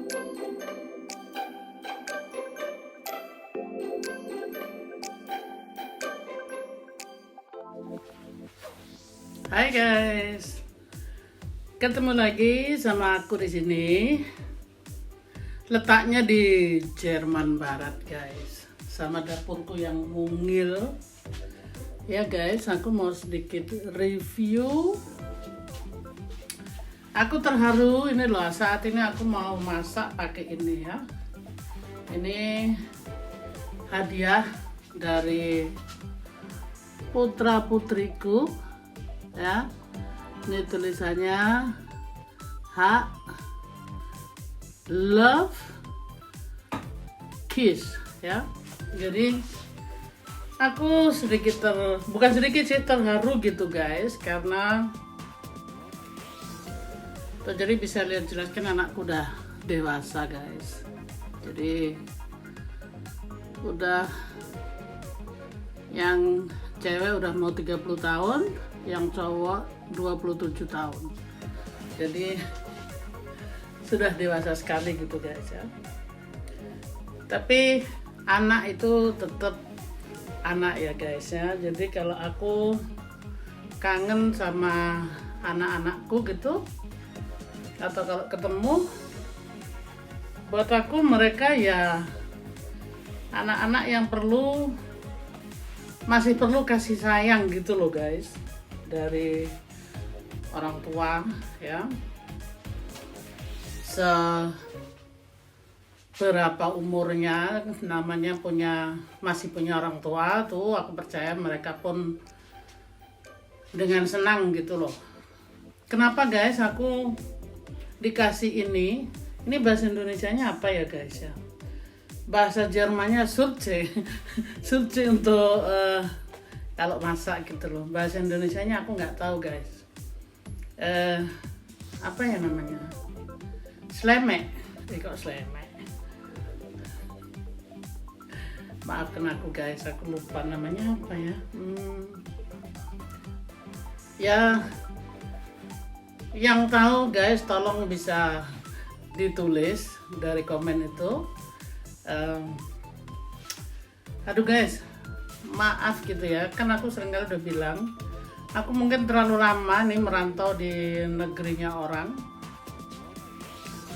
Hai guys, ketemu lagi sama aku di sini. Letaknya di Jerman Barat guys, sama dapurku yang mungil. Ya guys, aku mau sedikit review. Aku terharu ini loh, saat ini aku mau masak pakai ini ya. Ini hadiah dari putra putriku ya. Ini tulisannya Hug, Love, Kiss ya. Jadi aku sedikit bukan sedikit sih, terharu gitu guys, karena jadi bisa lihat jelaskan anakku udah dewasa guys. Jadi udah, yang cewek udah mau 30 tahun, yang cowok 27 tahun. Jadi sudah dewasa sekali gitu guys ya. Tapi anak itu tetap anak ya guys ya. Jadi kalau aku kangen sama anak-anakku gitu, atau kalau ketemu, buat aku mereka ya anak-anak yang masih perlu kasih sayang gitu loh guys, dari orang tua ya. Seberapa umurnya namanya masih punya orang tua tuh, aku percaya mereka pun dengan senang gitu loh. Kenapa guys aku dikasih ini bahasa Indonesianya apa ya guys ya? Bahasa Jermannya Surce. Surce untuk kalau masak gitu loh. Bahasa Indonesianya aku nggak tahu guys. Apa ya namanya? Slemek. Kok slemek? Maafkan aku guys, aku lupa namanya apa ya. Ya, yang tahu guys tolong bisa ditulis dari komen itu. Aduh guys, maaf gitu ya, kan aku seringkali udah bilang aku mungkin terlalu lama nih merantau di negerinya orang,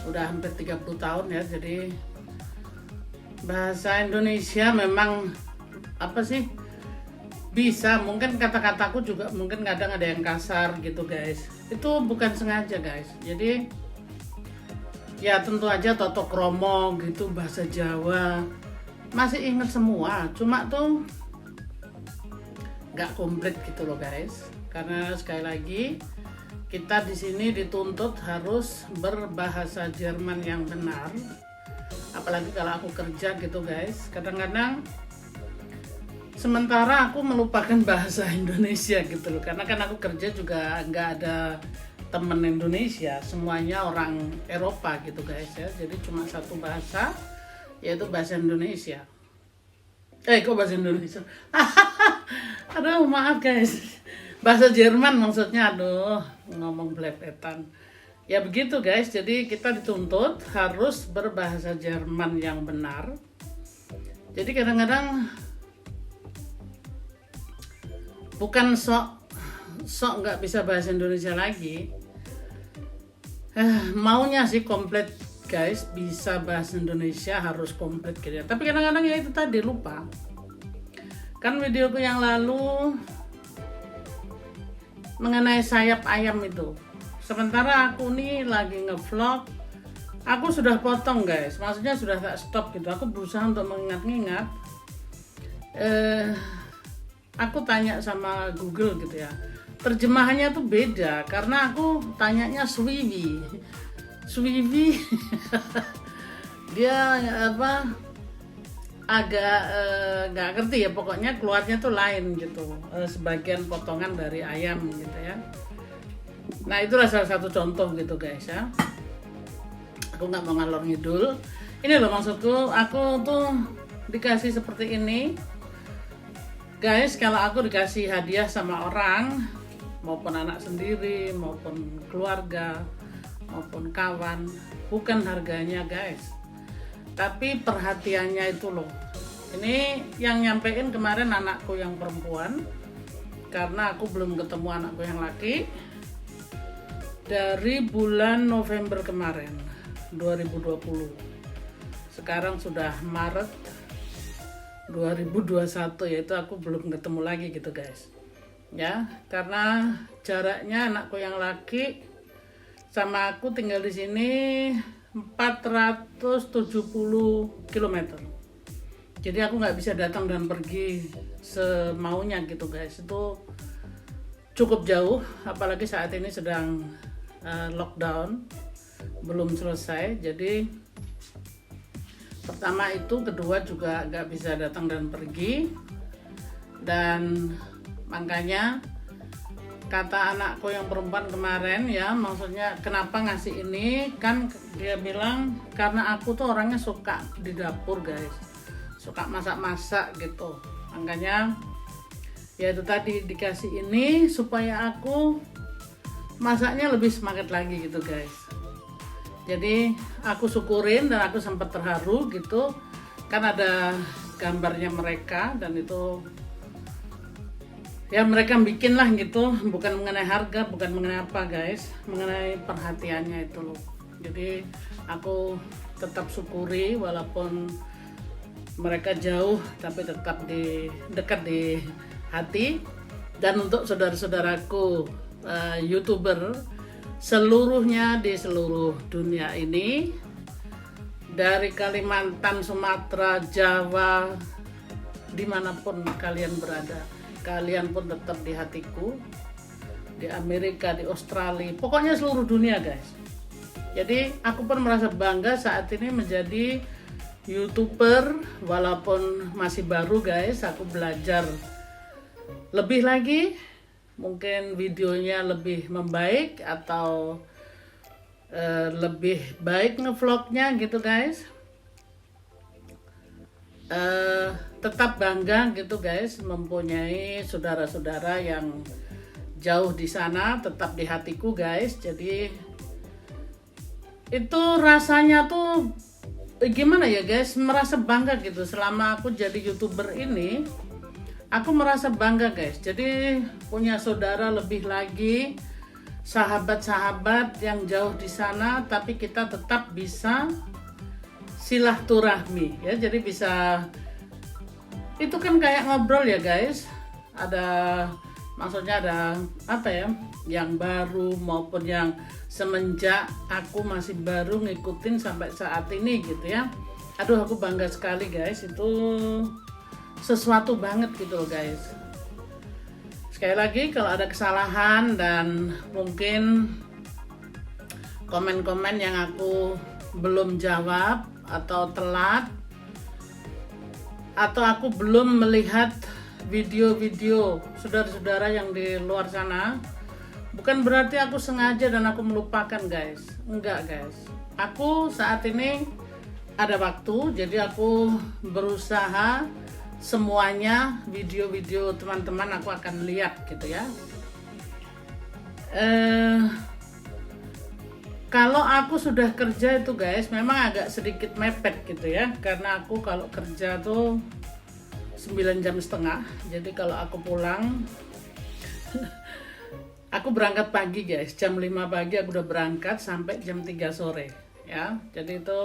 udah hampir 30 tahun ya. Jadi bahasa Indonesia memang apa sih, bisa mungkin kata-kataku juga mungkin kadang ada yang kasar gitu guys. Itu bukan sengaja guys. Jadi ya tentu aja toto kromo gitu, bahasa Jawa masih inget semua, cuma tuh nggak komplit gitu loh guys. Karena sekali lagi kita di sini dituntut harus berbahasa Jerman yang benar, apalagi kalau aku kerja gitu guys. Kadang-kadang sementara aku melupakan bahasa Indonesia gitu loh, karena kan aku kerja juga nggak ada temen Indonesia, semuanya orang Eropa gitu guys ya. Jadi cuma satu bahasa, yaitu bahasa Indonesia. Kok bahasa Indonesia? Aduh maaf guys, bahasa Jerman maksudnya. Aduh, ngomong belepetan. Ya begitu guys, jadi kita dituntut harus berbahasa Jerman yang benar. Jadi kadang-kadang bukan sok nggak bisa bahasa Indonesia lagi, maunya sih komplit guys, bisa bahasa Indonesia harus komplit gitu ya. Tapi kadang-kadang ya itu tadi, lupa. Kan videoku yang lalu mengenai sayap ayam itu, sementara aku nih lagi ngevlog, aku sudah potong guys, maksudnya sudah tak stop gitu. Aku berusaha untuk mengingat-ingat. Aku tanya sama Google gitu ya, terjemahannya tuh beda, karena aku tanyanya Swiwi dia apa, agak nggak ngerti ya, pokoknya keluarnya tuh lain gitu, sebagian potongan dari ayam gitu ya. Nah itulah salah satu contoh gitu guys ya. Aku nggak mau ngalor ngidul, ini loh maksudku, aku tuh dikasih seperti ini guys. Kalau aku dikasih hadiah sama orang, maupun anak sendiri maupun keluarga, maupun kawan, bukan harganya guys, tapi perhatiannya itu loh. Ini yang nyampein kemarin anakku yang perempuan, karena aku belum ketemu anakku yang laki dari bulan November kemarin 2020. Sekarang sudah Maret 2021, yaitu aku belum ketemu lagi gitu guys. Ya, karena jaraknya anakku yang laki sama aku tinggal di sini 470 km. Jadi aku nggak bisa datang dan pergi semaunya gitu guys. Itu cukup jauh, apalagi saat ini sedang lockdown, belum selesai. Jadi pertama itu, kedua juga nggak bisa datang dan pergi. Dan makanya kata anakku yang perempuan kemarin ya, maksudnya kenapa ngasih ini, kan dia bilang karena aku tuh orangnya suka di dapur guys, suka masak-masak gitu. Makanya ya itu tadi dikasih ini supaya aku masaknya lebih semangat lagi gitu guys. Jadi aku syukurin dan aku sempat terharu gitu, kan ada gambarnya mereka dan itu ya mereka bikin lah gitu, bukan mengenai harga, bukan mengenai apa guys, mengenai perhatiannya itu loh. Jadi aku tetap syukuri walaupun mereka jauh, tapi tetap dekat di hati. Dan untuk saudara-saudaraku YouTuber seluruhnya di seluruh dunia ini, dari Kalimantan, Sumatera, Jawa, dimanapun kalian berada, kalian pun tetap di hatiku. Di Amerika, di Australia, pokoknya seluruh dunia guys. Jadi aku pun merasa bangga saat ini menjadi YouTuber, walaupun masih baru guys. Aku belajar lebih lagi, mungkin videonya lebih membaik atau lebih baik ngevlognya gitu guys. Tetap bangga gitu guys, mempunyai saudara-saudara yang jauh di sana, tetap di hatiku guys. Jadi itu rasanya tuh gimana ya guys, merasa bangga gitu. Selama aku jadi YouTuber ini, aku merasa bangga guys. Jadi punya saudara lebih lagi, sahabat-sahabat yang jauh di sana, tapi kita tetap bisa silaturahmi ya. Jadi bisa, itu kan kayak ngobrol ya guys. Ada, maksudnya ada apa ya, yang baru maupun yang semenjak aku masih baru ngikutin sampai saat ini gitu ya. Aduh, aku bangga sekali guys, itu sesuatu banget gitu loh guys. Sekali lagi, kalau ada kesalahan dan mungkin komen-komen yang aku belum jawab atau telat, atau aku belum melihat video-video saudara-saudara yang di luar sana, bukan berarti aku sengaja dan aku melupakan guys. Enggak guys, aku saat ini ada waktu, jadi aku berusaha semuanya video-video teman-teman aku akan lihat gitu ya. Kalau aku sudah kerja itu guys, memang agak sedikit mepet gitu ya, karena aku kalau kerja tuh 9,5 jam. Jadi kalau aku pulang aku berangkat pagi guys, jam 5 pagi aku udah berangkat sampai jam 3 sore ya. Jadi itu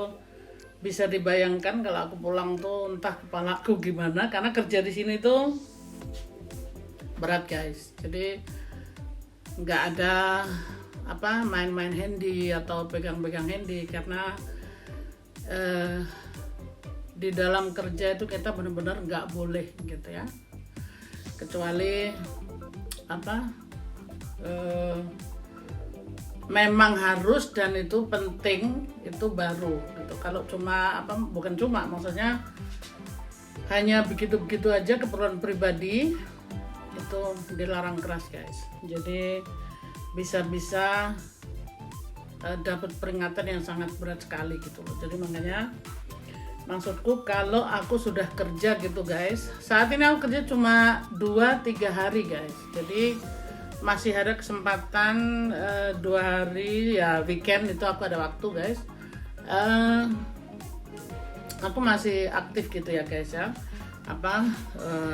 bisa dibayangkan kalau aku pulang tuh entah kepalaku gimana, karena kerja di sini tuh berat guys. Jadi nggak ada apa main-main handy atau pegang-pegang handy, karena di dalam kerja itu kita benar-benar nggak boleh gitu ya, kecuali apa memang harus dan itu penting, itu baru gitu. Kalau cuma apa, bukan cuma, maksudnya hanya begitu-begitu aja keperluan pribadi, itu dilarang keras guys. Jadi bisa-bisa dapat peringatan yang sangat berat sekali gitu loh. Jadi makanya maksudku, kalau aku sudah kerja gitu guys, saat ini aku kerja cuma 2-3 hari guys. Jadi masih ada kesempatan 2 hari ya, weekend itu aku ada waktu guys. Aku masih aktif gitu ya guys ya,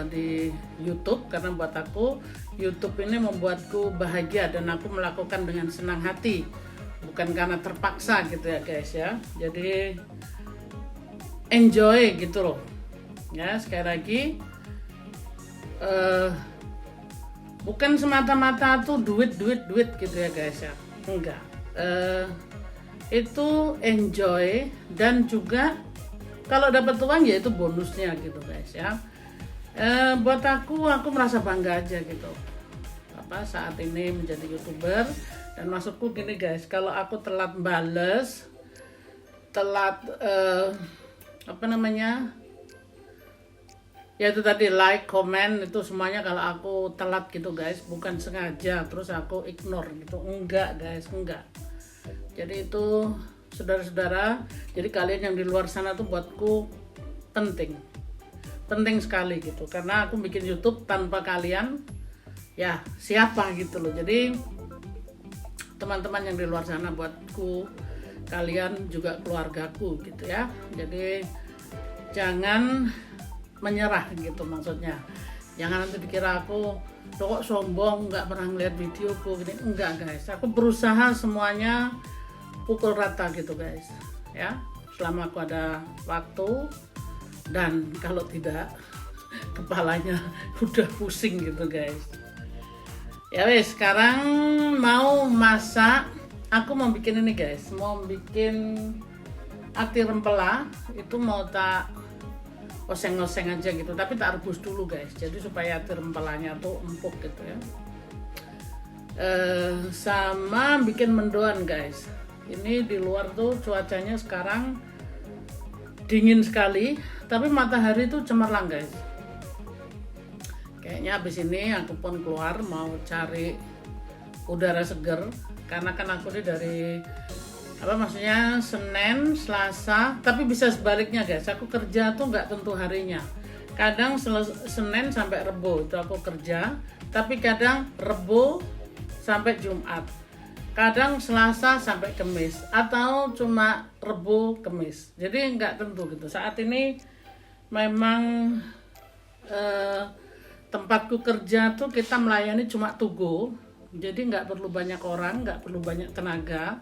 di YouTube, karena buat aku YouTube ini membuatku bahagia dan aku melakukan dengan senang hati, bukan karena terpaksa gitu ya guys ya. Jadi enjoy gitu loh ya. Sekali lagi bukan semata-mata tuh duit gitu ya guys ya, enggak. Itu enjoy, dan juga kalau dapat uang ya itu bonusnya gitu guys ya. Buat aku merasa bangga aja gitu saat ini menjadi YouTuber. Dan maksudku gini guys, kalau aku telat bales, telat ya itu tadi like, comment, itu semuanya kalau aku telat gitu guys, bukan sengaja terus aku ignore gitu, enggak guys, enggak. Jadi itu saudara-saudara, jadi kalian yang di luar sana tuh buatku penting sekali gitu, karena aku bikin YouTube tanpa kalian ya siapa gitu loh. Jadi teman-teman yang di luar sana buatku, kalian juga keluargaku gitu ya. Jadi jangan menyerah gitu, maksudnya jangan nanti dikira aku kok sombong nggak pernah ngeliat videoku gini, enggak guys. Aku berusaha semuanya pukul rata gitu guys ya, selama aku ada waktu, dan kalau tidak kepalanya udah pusing gitu guys. Ya wes, sekarang mau masak. Aku mau bikin ini guys, mau bikin ati rempela. Itu mau tak oseng-oseng aja gitu, tapi tak rebus dulu guys, jadi supaya ati rempelanya tuh empuk gitu ya. Sama bikin mendoan guys. Ini di luar tuh cuacanya sekarang dingin sekali, tapi matahari tuh cemerlang guys. Kayaknya habis ini aku pun keluar mau cari udara seger, karena kan aku ini dari maksudnya Senin, Selasa, tapi bisa sebaliknya guys. Aku kerja tuh nggak tentu harinya. Kadang Senin sampai Rebo itu aku kerja, tapi kadang Rebo sampai Jumat. Kadang Selasa sampai Kamis, atau cuma Rebo Kamis. Jadi nggak tentu gitu. Saat ini memang tempatku kerja tuh kita melayani cuma to go. Jadi nggak perlu banyak orang, nggak perlu banyak tenaga.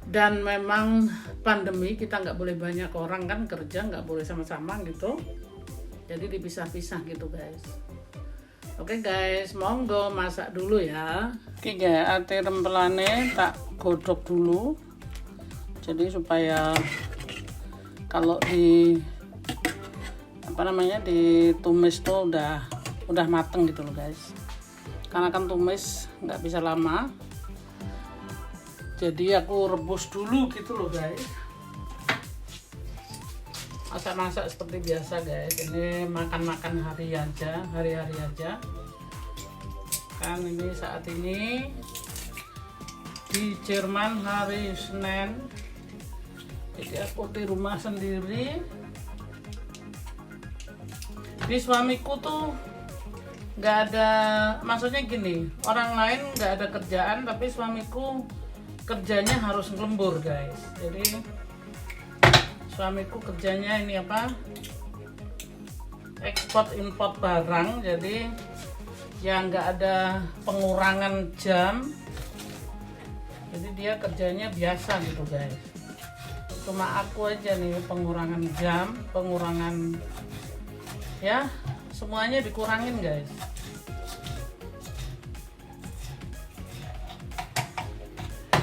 Dan memang pandemi, kita nggak boleh banyak orang kan kerja, nggak boleh sama-sama gitu, jadi dipisah-pisah gitu guys. Oke guys, monggo masak dulu ya. Oke guys, ati rempelane tak godok dulu, jadi supaya kalau ditumis tuh udah mateng gitu loh guys, karena kan tumis nggak bisa lama. Jadi aku rebus dulu gitu loh guys. Masak-masak seperti biasa guys. Ini makan-makan hari-hari aja. Kan ini saat ini di Jerman hari Senin. Jadi aku di rumah sendiri. Di suamiku tuh nggak ada, maksudnya gini, orang lain nggak ada kerjaan, tapi suamiku kerjanya harus ngelembur guys. Jadi suamiku kerjanya ini ekspor import barang, jadi ya nggak ada pengurangan jam, jadi dia kerjanya biasa gitu guys. Cuma aku aja nih pengurangan jam, pengurangan ya, semuanya dikurangin guys.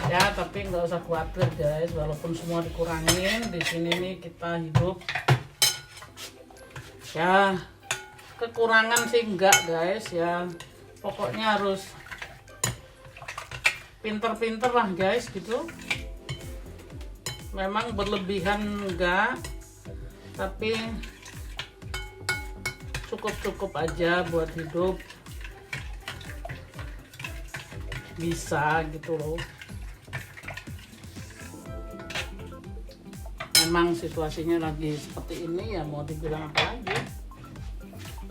Ya, tapi nggak usah khawatir guys, walaupun semua dikurangin, di sini nih kita hidup ya, kekurangan sih enggak guys ya, pokoknya harus pinter-pinter lah guys gitu. Memang berlebihan enggak, tapi cukup-cukup aja buat hidup bisa gitu loh. Memang situasinya lagi seperti ini ya, mau dibilang apa lagi,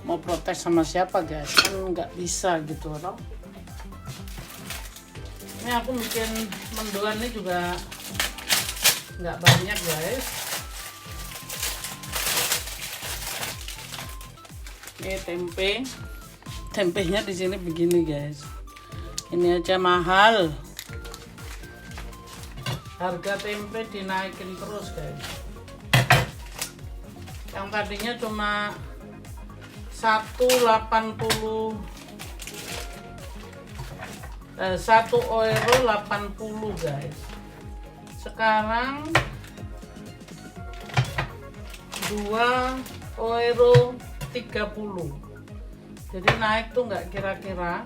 mau protes sama siapa guys, kan nggak bisa gitu loh. Ini aku bikin mendoan ini juga nggak banyak guys. Ini tempenya di sini begini guys. Ini aja mahal. Harga tempe dinaikin terus guys. Yang tadinya cuma 1,80 €1,80 guys. Sekarang €2,30. Jadi naik tuh nggak kira-kira.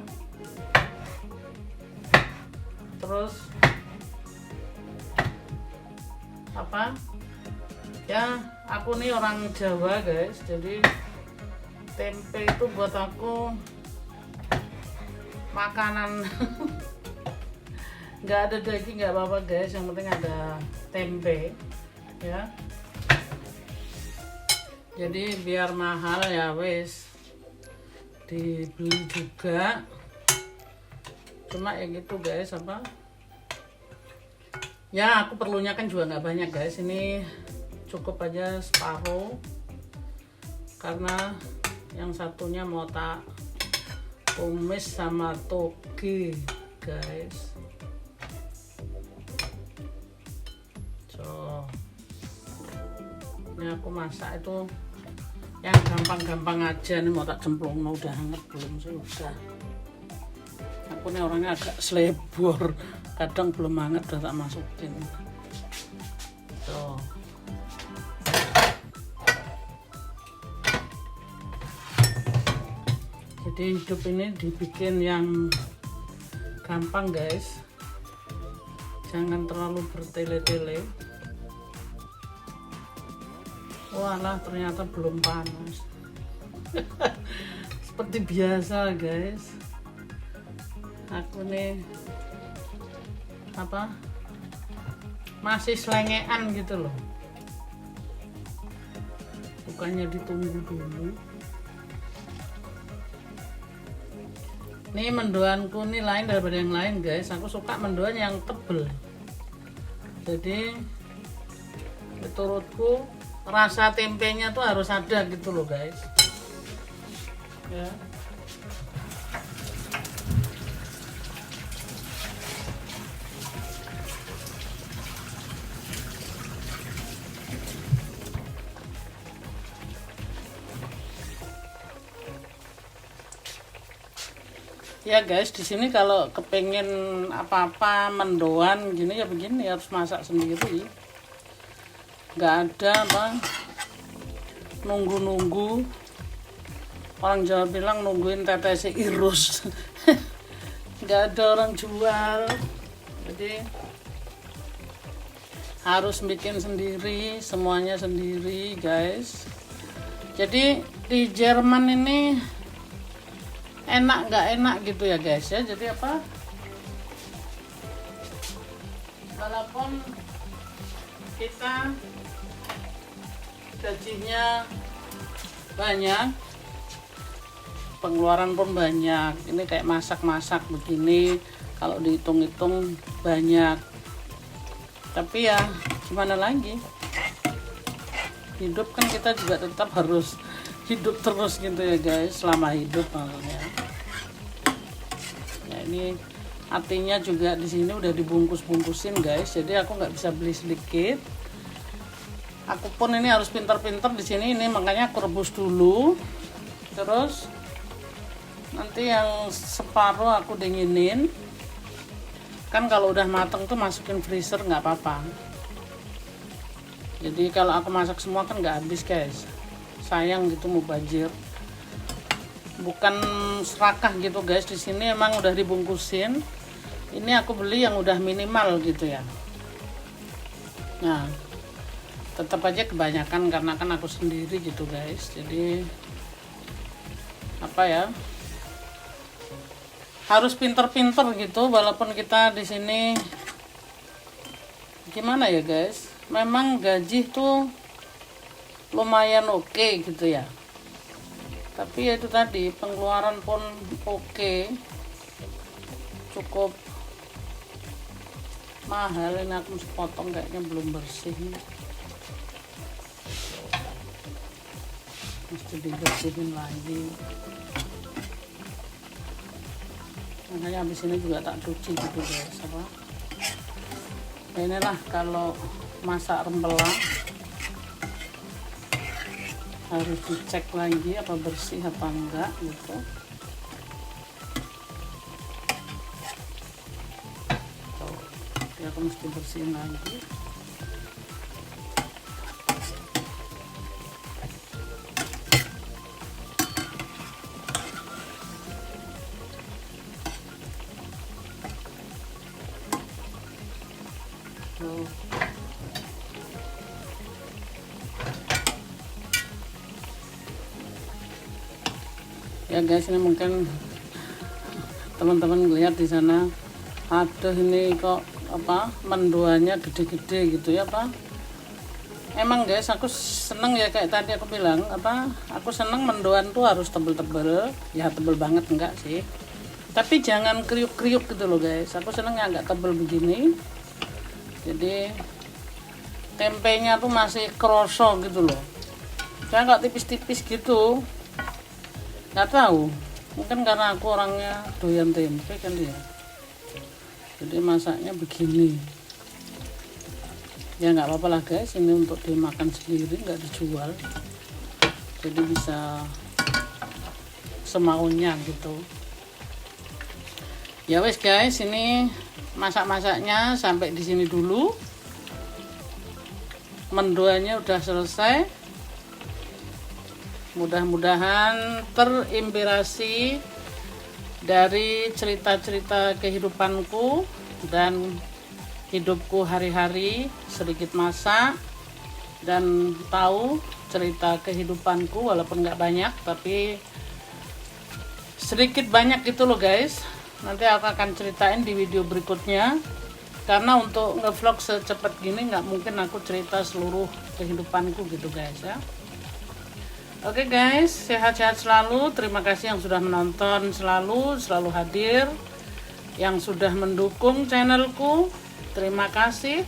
Terus apa ya, aku nih orang Jawa guys, jadi tempe itu buat aku makanan. Nggak ada daging nggak apa-apa guys, yang penting ada tempe ya. Jadi biar mahal ya wes dibeli juga, cuma ya gitu guys, apa ya, aku perlunya kan juga nggak banyak guys, ini cukup aja separuh karena yang satunya mau tak tumis sama toge guys. So ini aku masak itu yang gampang-gampang aja, nih mau tak cemplung, udah hangat belum sih? Udah. Aku nih orangnya agak selebor, kadang belum hangat udah tak masukin. Tuh. Jadi hidup ini dibikin yang gampang guys, jangan terlalu bertele-tele. Walah, ternyata belum panas. Seperti biasa guys, aku nih apa masih selengean gitu loh, bukannya ditunggu dulu. Nih mendoanku nih lain daripada yang lain guys, aku suka mendoan yang tebel, jadi menurutku rasa tempenya tuh harus ada gitu loh guys ya. Ya guys, di sini kalau kepengen apa-apa mendoan gini ya begini, harus masak sendiri. Nggak ada apa nunggu-nunggu, orang Jawa bilang nungguin tetesi irus. Nggak ada orang jual, jadi harus bikin sendiri, semuanya sendiri guys. Jadi di Jerman ini enak nggak enak gitu ya guys ya. Jadi apa, walaupun kita gajinya banyak, pengeluaran pun banyak, ini kayak masak-masak begini kalau dihitung-hitung banyak, tapi ya gimana lagi, hidup kan kita juga tetap harus hidup terus gitu ya guys, selama hidup maksudnya. Ya ini artinya juga di sini udah dibungkus-bungkusin guys, jadi aku nggak bisa beli sedikit. Aku pun ini harus pintar-pintar di sini, ini makanya aku rebus dulu, terus nanti yang separuh aku dinginin. Kan kalau udah mateng tuh masukin freezer nggak apa-apa. Jadi kalau aku masak semua kan nggak habis guys, sayang gitu mau banjir. Bukan serakah gitu guys, di sini emang udah dibungkusin. Ini aku beli yang udah minimal gitu ya. Nah, tetap aja kebanyakan karena kan aku sendiri gitu guys, jadi apa ya, harus pinter-pinter gitu. Walaupun kita di sini gimana ya guys, memang gaji tuh lumayan oke gitu ya, tapi ya itu tadi pengeluaran pun oke, cukup mahal. Ini aku mesti potong, kayaknya belum bersih nih. Mesti dibersihin lagi. Makanya habis ini juga tak cuci gitu guys. Apa? Nah, inilah kalau masak rempela harus dicek lagi apa bersih apa enggak gitu. Ya, aku mesti bersihin lagi. Tuh. Ya guys, ini mungkin teman-teman lihat di sana, aduh ini kok apa mendoannya gede-gede gitu ya Pak. Emang guys, aku seneng ya, kayak tadi aku bilang apa, aku seneng mendoan tuh harus tebel-tebel, ya tebel banget enggak sih, tapi jangan kriuk-kriuk gitu loh guys. Aku seneng yang agak tebel begini, jadi tempenya tuh masih kroso gitu loh, jangan nggak tipis-tipis gitu. Nggak tahu, mungkin karena aku orangnya doyan tempe kan ya, jadi masaknya begini. Ya nggak apa-apa lah guys, ini untuk dimakan sendiri, nggak dijual, jadi bisa semaunya gitu. Ya wes guys, ini masak-masaknya sampai di sini dulu. Mendoannya udah selesai. Mudah-mudahan terinspirasi dari cerita-cerita kehidupanku dan hidupku hari-hari, sedikit masak dan tahu cerita kehidupanku, walaupun nggak banyak tapi sedikit banyak gitu loh guys. Nanti aku akan ceritain di video berikutnya, karena untuk ngevlog secepat gini nggak mungkin aku cerita seluruh kehidupanku gitu guys ya. Oke guys, sehat-sehat selalu. Terima kasih yang sudah menonton, selalu hadir, yang sudah mendukung channelku. Terima kasih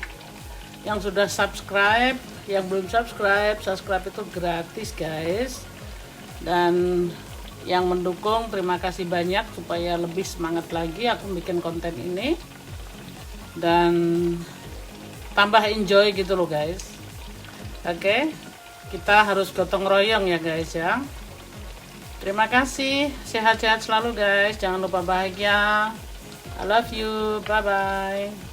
yang sudah subscribe. Yang belum subscribe itu gratis guys. Dan yang mendukung, terima kasih banyak, supaya lebih semangat lagi aku bikin konten ini dan tambah enjoy gitu loh guys. Oke, kita harus gotong royong ya guys ya. Terima kasih, sehat-sehat selalu guys, jangan lupa bahagia. I love you, bye bye.